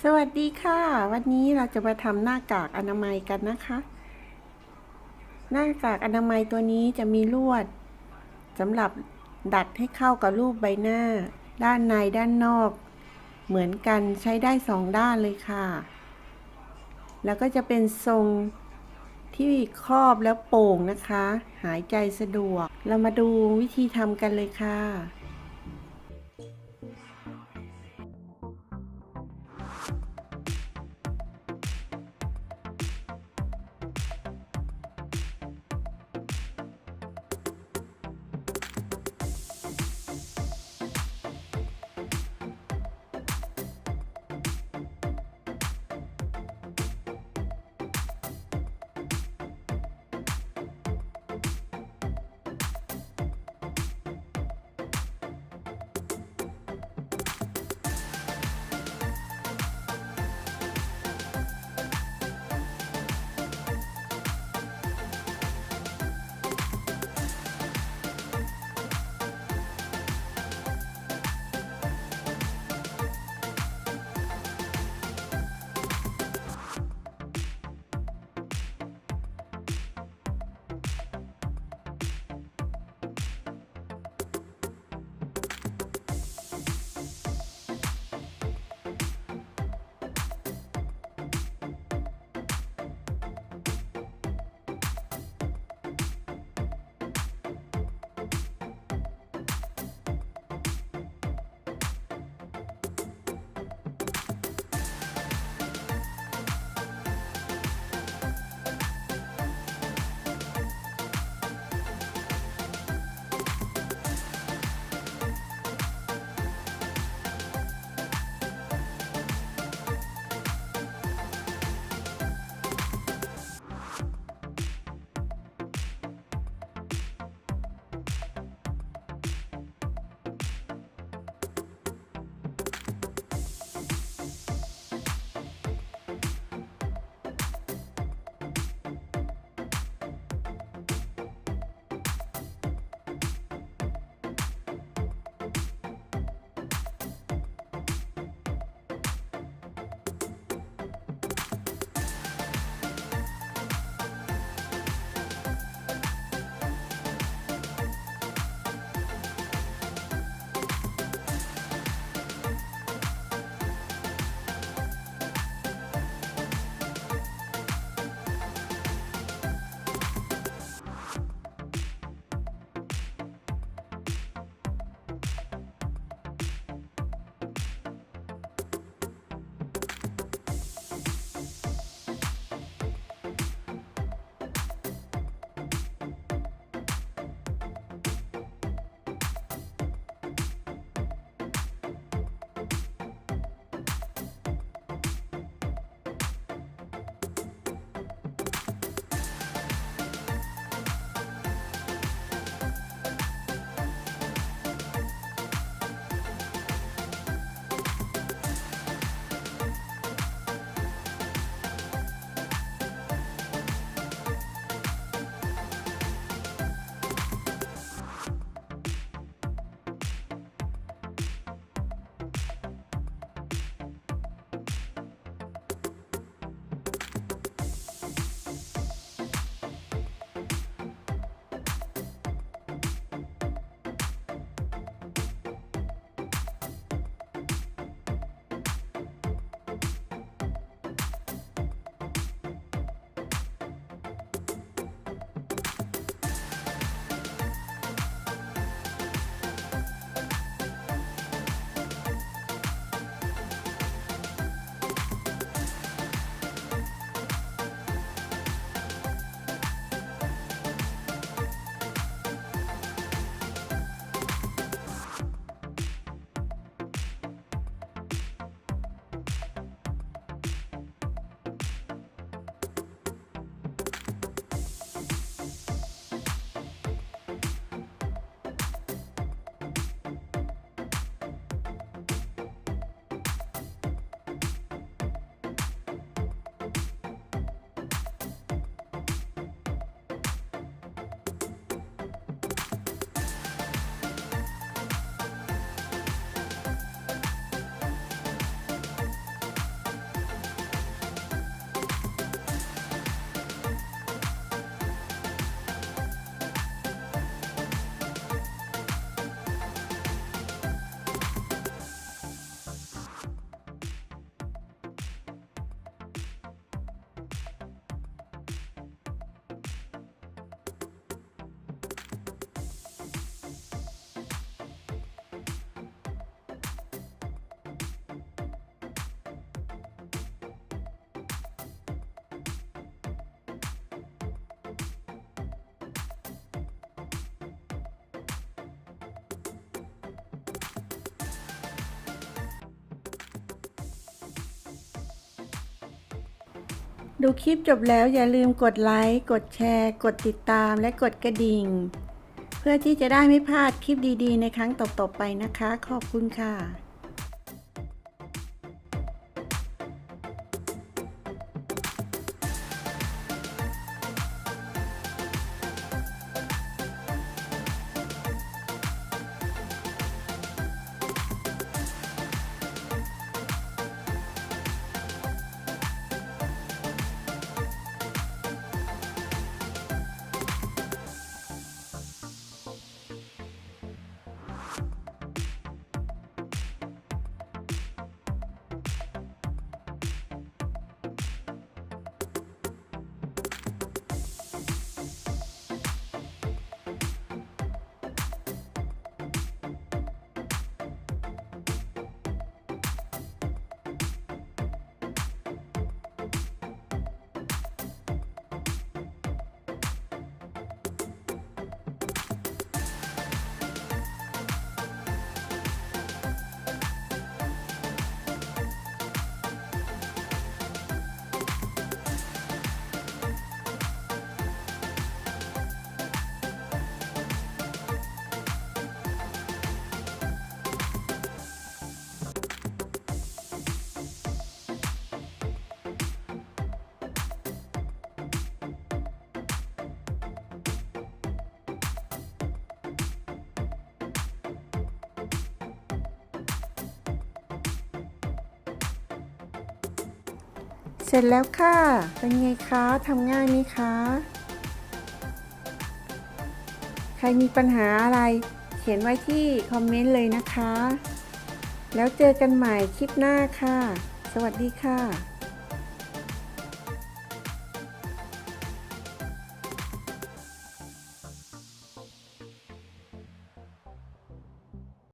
สวัสดีค่ะวันนี้เราจะมาทำหน้ากากอนามัยกันนะคะหน้ากากอนามัยตัวนี้จะมีลวดสำหรับดัดให้เข้ากับรูปใบหน้าด้านในด้านนอกเหมือนกันใช้ได้2ด้านเลยค่ะแล้วก็จะเป็นทรงที่ครอบแล้วโป่งนะคะหายใจสะดวกเรามาดูวิธีทำกันเลยค่ะ ดูคลิปจบแล้วอย่าลืมกดไลค์กดแชร์กดติดตามและกดกระดิ่งเพื่อที่จะได้ไม่พลาดคลิปดีๆในครั้งต่อๆไปนะคะขอบคุณค่ะเสร็จแล้วค่ะเป็นไงคะทำง่ายไหมคะใครมีปัญหาอะไรเขียนไว้ที่คอมเมนต์เลยนะคะแล้วเจอกันใหม่คลิปหน้าค่ะสวัสดีค่ะ